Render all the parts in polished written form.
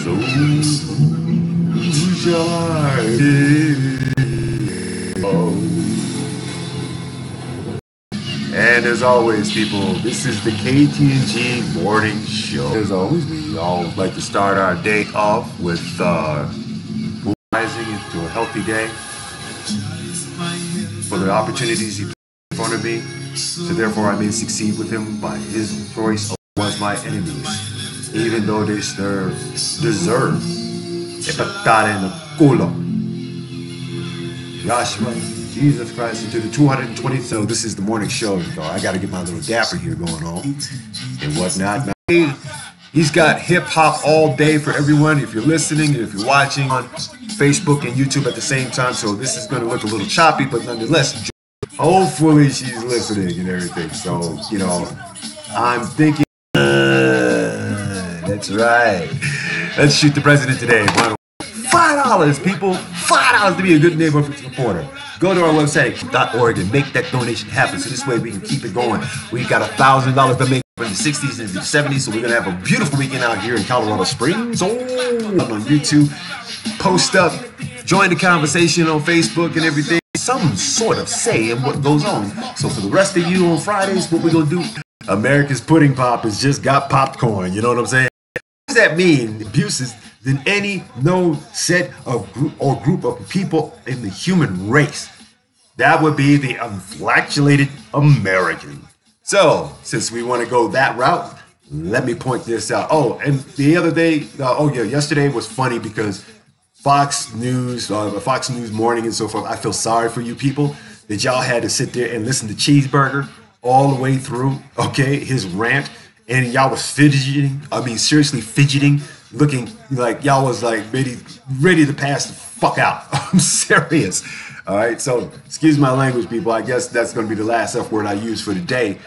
So shall I give? And as always, people, this is the KTNG morning show. As always, we always like to start our day off with rising into a healthy day for the opportunities he put in front of me. So therefore, I may succeed with him by his choice was my enemies, even though they deserve a patada in the culo. Joshua, Jesus Christ, into the 220th. So this is the morning show. So I got to get my little dapper here going on and whatnot. Now, he's got hip hop all day for everyone. If you're listening, if you're watching on Facebook and YouTube at the same time, so this is going to look a little choppy, but nonetheless, hopefully she's listening and everything. So, you know, I'm thinking, that's right. Let's shoot the president today. $5, people. $5 to be a good neighborhood supporter. Go to our website, .org, and make that donation happen. So this way we can keep it going. We got $1,000 to make from the 60s and the 70s. So we're going to have a beautiful weekend out here in Colorado Springs. Oh, on YouTube. Post up. Join the conversation on Facebook and everything. Some sort of say in what goes on. So for the rest of you on Fridays, what we're going to do, America's pudding pop has just got popcorn. You know what I'm saying? What does that mean? Abuses than any known set of group of people in the human race. That would be the unflagellated American. So, since we want to go that route, let me point this out. Oh, and the other day, yesterday was funny because Fox News Morning and so forth, I feel sorry for you people that y'all had to sit there and listen to Cheeseburger all the way through, okay, his rant, and y'all was fidgeting, seriously fidgeting, looking like y'all was like ready to pass the fuck out. I'm serious. All right, so excuse my language, people. I guess that's going to be the last F word I use for today.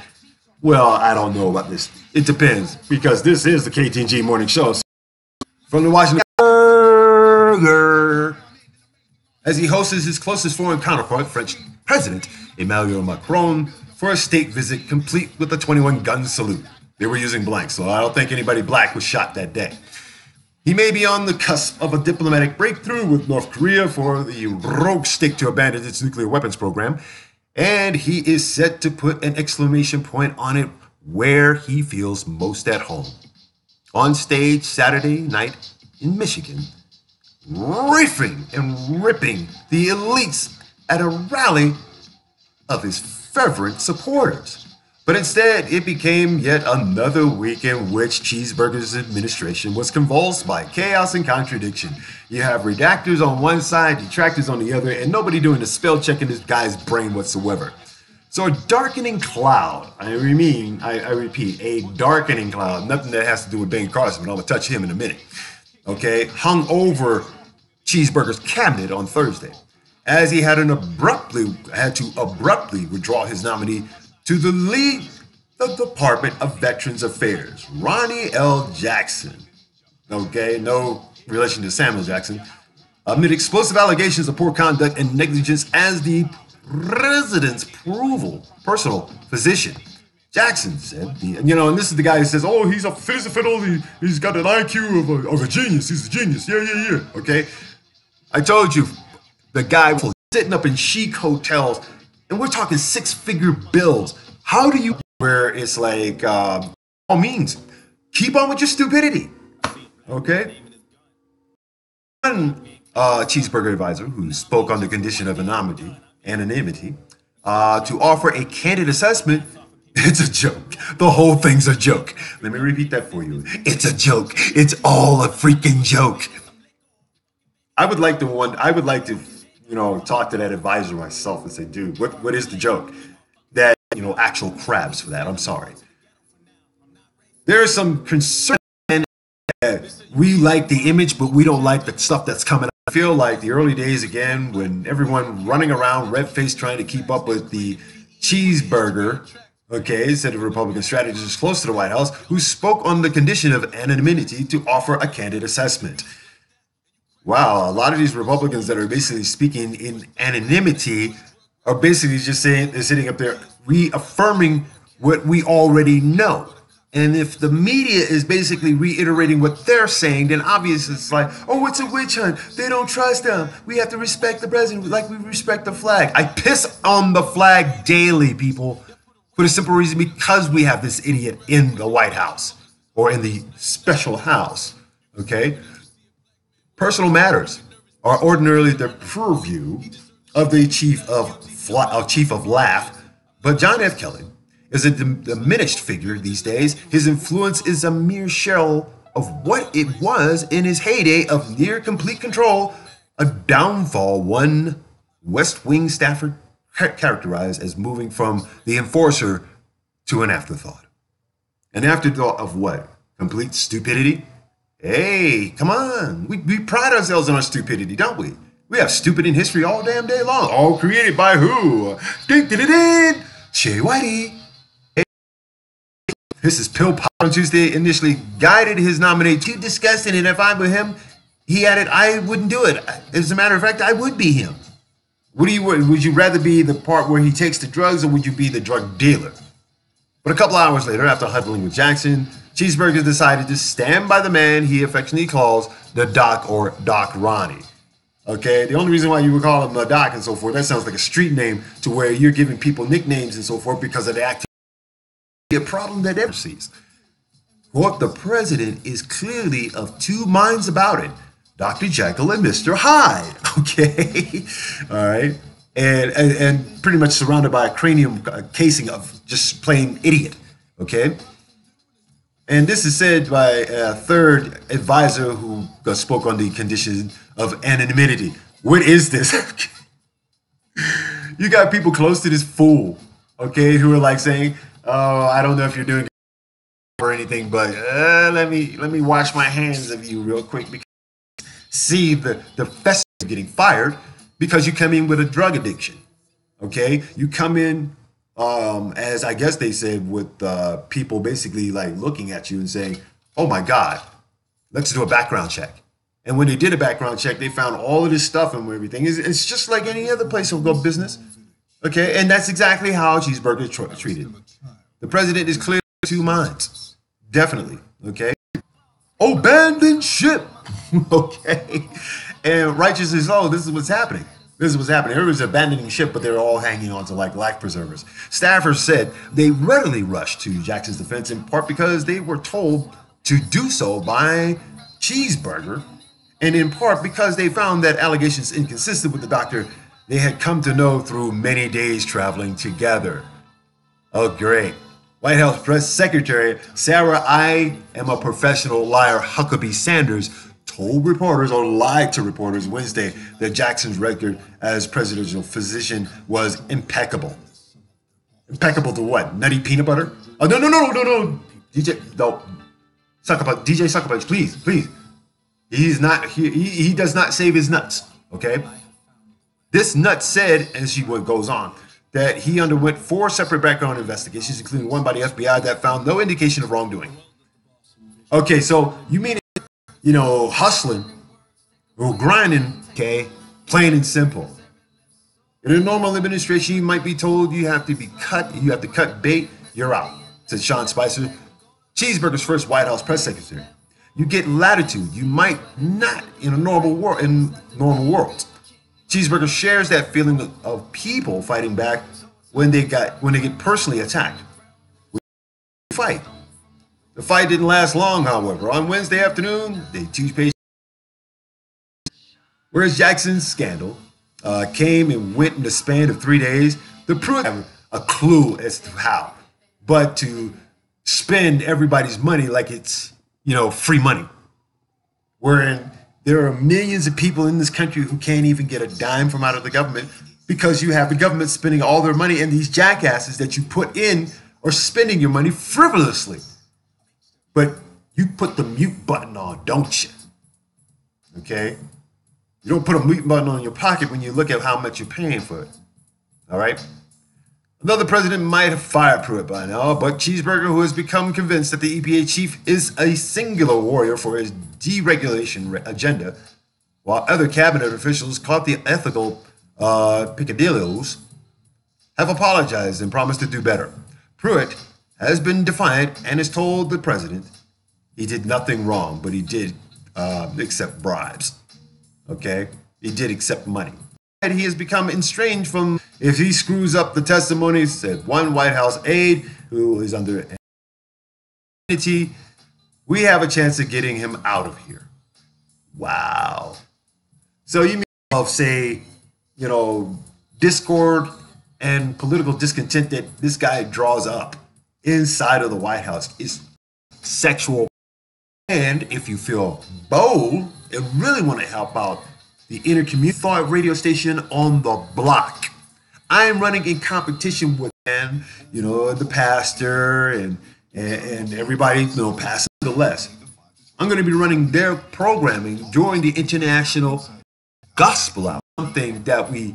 Well, I don't know about this. It depends, because this is the KTNG Morning Show. So from the Washington Burger, as he hosts his closest foreign counterpart, French President Emmanuel Macron, for a state visit complete with a 21-gun salute. They were using blanks, so I don't think anybody black was shot that day. He may be on the cusp of a diplomatic breakthrough with North Korea for the rogue state to abandon its nuclear weapons program, and he is set to put an exclamation point on it where he feels most at home. On stage Saturday night in Michigan, riffing and ripping the elites at a rally of his fervent supporters. But instead, it became yet another week in which Cheeseburger's administration was convulsed by chaos and contradiction. You have redactors on one side, detractors on the other, and nobody doing the spell check in this guy's brain whatsoever. So a darkening cloud, I repeat, a darkening cloud, nothing that has to do with Ben Carson, but I'm going to touch him in a minute, okay, hung over Cheeseburger's cabinet on Thursday, as he had to abruptly withdraw his nominee to the lead of the Department of Veterans Affairs, Ronnie L. Jackson, okay, no relation to Samuel Jackson, amid explosive allegations of poor conduct and negligence as the president's personal physician. Jackson said, and this is the guy who says, oh, he's a fiddle, he's got an IQ of a genius, he's a genius, yeah, okay? I told you, the guy was sitting up in chic hotels, and we're talking six-figure bills. How do you, where it's like, all means, keep on with your stupidity, okay? One Cheeseburger advisor who spoke on the condition of anonymity, to offer a candid assessment. It's a joke. The whole thing's a joke. Let me repeat that for you. It's a joke. It's all a freaking joke. I would like to talk to that advisor myself and say, dude, what is the joke? That, actual crabs for that. I'm sorry. There's some concern that we like the image, but we don't like the stuff that's coming out. I feel like the early days again, when everyone running around red-faced trying to keep up with the Cheeseburger, okay, said a Republican strategist close to the White House, who spoke on the condition of anonymity to offer a candid assessment. Wow, a lot of these Republicans that are basically speaking in anonymity are basically just saying, they're sitting up there reaffirming what we already know. And if the media is basically reiterating what they're saying, then obviously it's like, oh, it's a witch hunt. They don't trust them. We have to respect the president like we respect the flag. I piss on the flag daily, people, for the simple reason because we have this idiot in the White House or in the special house, okay? Personal matters are ordinarily the purview of the chief of laugh, but John F. Kelly is a diminished figure these days. His influence is a mere shell of what it was in his heyday of near complete control, a downfall one West Wing staffer characterized as moving from the enforcer to an afterthought. An afterthought of what? Complete stupidity? Hey, come on. We pride ourselves on our stupidity, don't we? We have stupid in history all damn day long. All created by who? Ding, ding, ding, ding. Che Whitey. This is Pill Pop on Tuesday. Initially guided his nominee too disgusting, and if I were him, he added, I wouldn't do it. As a matter of fact, I would be him. Would you rather be the part where he takes the drugs, or would you be the drug dealer? But a couple hours later, after huddling with Jackson, Cheeseburger decided to stand by the man he affectionately calls the Doc or Doc Ronnie. Okay, the only reason why you would call him the Doc and so forth, that sounds like a street name to where you're giving people nicknames and so forth because of the activity. A problem that ever sees. What the president is clearly of two minds about it. Dr. Jekyll and Mr. Hyde. Okay. All right. And pretty much surrounded by a cranium casing of just plain idiot. Okay. And this is said by a third advisor who spoke on the condition of anonymity. What is this? You got people close to this fool, okay, who are like saying, oh, I don't know if you're doing or anything, but let me wash my hands of you real quick because see the fest of getting fired because you come in with a drug addiction. Okay, you come in as I guess they said with people basically like looking at you and saying, "Oh my God, let's do a background check." And when they did a background check, they found all of this stuff and everything. It's just like any other place of go business. Okay, and that's exactly how Cheeseburger is treated. The president is clearly of two minds. Definitely. Okay. Abandon ship. Okay. And righteous is, oh, this is what's happening. This is what's happening. Everybody's abandoning ship, but they're all hanging on to like life preservers. Staffers said they readily rushed to Jackson's defense in part because they were told to do so by Cheeseburger, and in part because they found that allegations inconsistent with the doctor they had come to know through many days traveling together. Oh, great. White House Press Secretary Sarah I am a professional liar Huckabee Sanders told reporters or lied to reporters Wednesday that Jackson's record as presidential physician was impeccable. Impeccable to what? Nutty peanut butter? Oh, no. DJ, no. DJ Suckerpunch, please. He's not, he does not save his nuts, okay? This nut said, as she goes on, that he underwent 4 separate background investigations, including one by the FBI that found no indication of wrongdoing. Okay, so you mean, hustling or grinding, okay, plain and simple. In a normal administration, you might be told you have to cut bait, you're out, said Sean Spicer, Cheeseburger's first White House press secretary. You get latitude you might not in a normal world. Cheeseburger shares that feeling of people fighting back when they get personally attacked. Fight. The fight didn't last long, however. On Wednesday afternoon, the two patients. Whereas Jackson's scandal came and went in the span of 3 days, the Pruitt have a clue as to how, but to spend everybody's money like it's free money. Wherein there are millions of people in this country who can't even get a dime from out of the government because you have the government spending all their money, and these jackasses that you put in are spending your money frivolously. But you put the mute button on, don't you? Okay? You don't put a mute button on your pocket when you look at how much you're paying for it. All right? Another president might have fired Pruitt by now, but Cheeseburger, who has become convinced that the EPA chief is a singular warrior for his deregulation agenda, while other cabinet officials caught the ethical picadillos, have apologized and promised to do better. Pruitt has been defiant and has told the president he did nothing wrong, but he did accept bribes. Okay? He did accept money. And he has become estranged from, if he screws up the testimony, said one White House aide who is under immunity, we have a chance of getting him out of here. Wow. So you mean, say, discord and political discontent that this guy draws up inside of the White House is sexual. And if you feel bold and really want to help out the inner community, thought radio station on the block, I am running in competition with them, the pastor and everybody, passing the less. I'm going to be running their programming during the International Gospel Hour, something that we,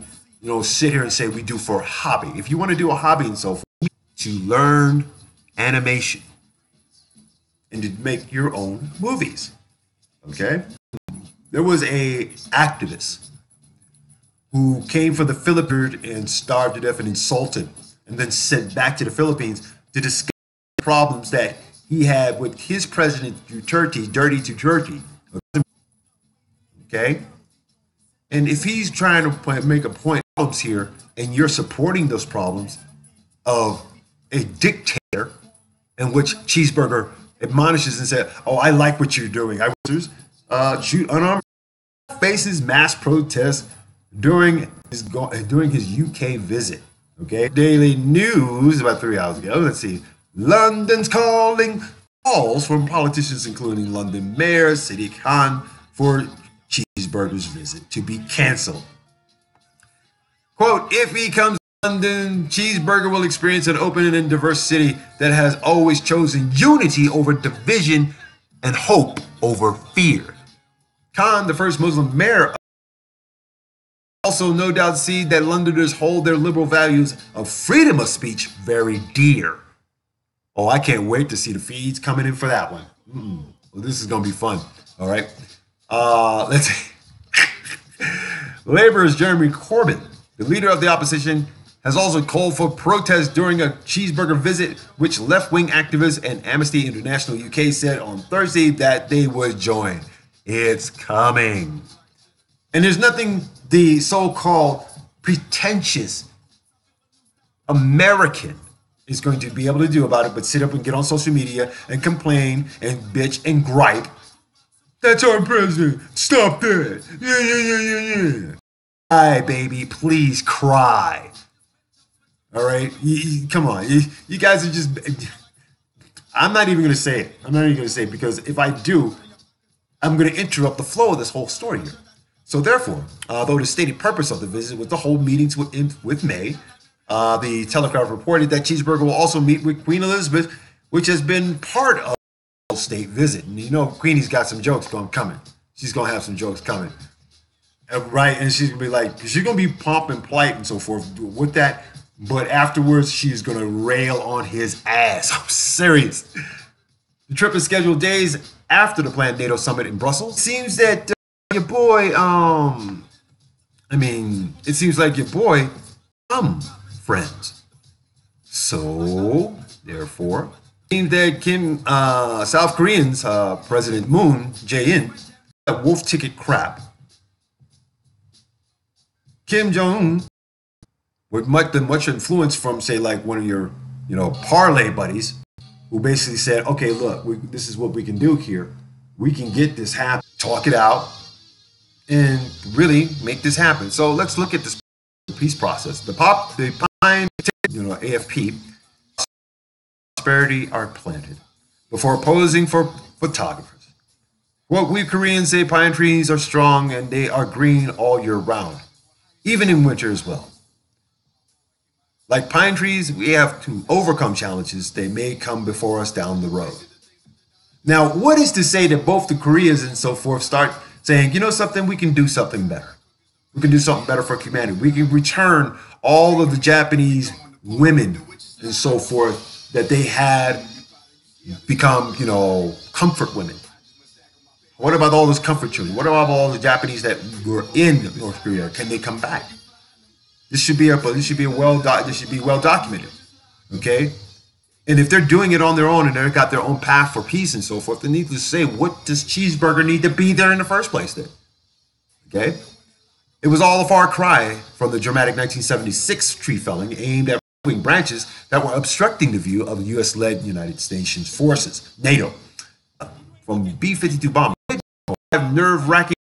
sit here and say we do for a hobby. If you want to do a hobby and so forth, to learn animation and to make your own movies, okay? There was a activist who came from the Philippines and starved to death and insulted, and then sent back to the Philippines to discuss the problems that he had with his president, Duterte, Dirty Duterte. Okay? And if he's trying to make a point of problems here, and you're supporting those problems of a dictator in which Cheeseburger admonishes and said, oh, I like what you're doing. Shoot unarmed faces mass protests during his UK visit. Okay, Daily News about 3 hours ago. Let's see. London's calling calls from politicians, including London Mayor Sadiq Khan, for Cheeseburger's visit to be canceled. Quote, if he comes to London, Cheeseburger will experience an open and diverse city that has always chosen unity over division and hope over fear. Khan, the first Muslim mayor, also no doubt see that Londoners hold their liberal values of freedom of speech very dear. Oh, I can't wait to see the feeds coming in for that one. Well, this is going to be fun. All right. Let's see. Labour's Jeremy Corbyn, the leader of the opposition, has also called for protests during a Cheeseburger visit, which left-wing activists and Amnesty International UK said on Thursday that they would join. It's coming. And there's nothing the so-called pretentious American is going to be able to do about it but sit up and get on social media and complain and bitch and gripe. That's our president. Stop that. Yeah. Cry, baby. Please cry. All right? Come on. You guys are just... I'm not even going to say it. Because if I do, I'm going to interrupt the flow of this whole story here. So therefore, though the stated purpose of the visit was to hold meetings with May, the Telegraph reported that Cheeseburger will also meet with Queen Elizabeth, which has been part of the state visit. And Queenie's got some jokes coming. She's going to have some jokes coming. Right? And she's going to be like, she's going to be plump and polite and so forth with that. But afterwards, she's going to rail on his ass. I'm serious. The trip is scheduled days after the planned NATO summit in Brussels. It seems that your boy, it seems like your boy, friends. So, therefore, it seems that South Korean's President Moon Jae-in, a wolf ticket crap. Kim Jong-un, with much influence from, say, like one of your, parlay buddies, who basically said, okay, look, this is what we can do here. We can get this happen, talk it out, and really make this happen. So let's look at this peace process. The pine, AFP, prosperity are planted before posing for photographers. What we Koreans say, pine trees are strong and they are green all year round, even in winter as well. Like pine trees, we have to overcome challenges. They may come before us down the road. Now, what is to say that both the Koreas and so forth start saying, something, we can do something better. We can do something better for humanity. We can return all of the Japanese women and so forth that they had become, comfort women. What about all those comfort children? What about all the Japanese that were in North Korea? Can they come back? This should be well documented. Okay? And if they're doing it on their own and they've got their own path for peace and so forth, then needless to say, what does Cheeseburger need to be there in the first place then? Okay? It was all a far cry from the dramatic 1976 tree felling aimed at right-wing branches that were obstructing the view of U.S.-led United Nations forces, NATO. From B-52 bomber, nerve-wracking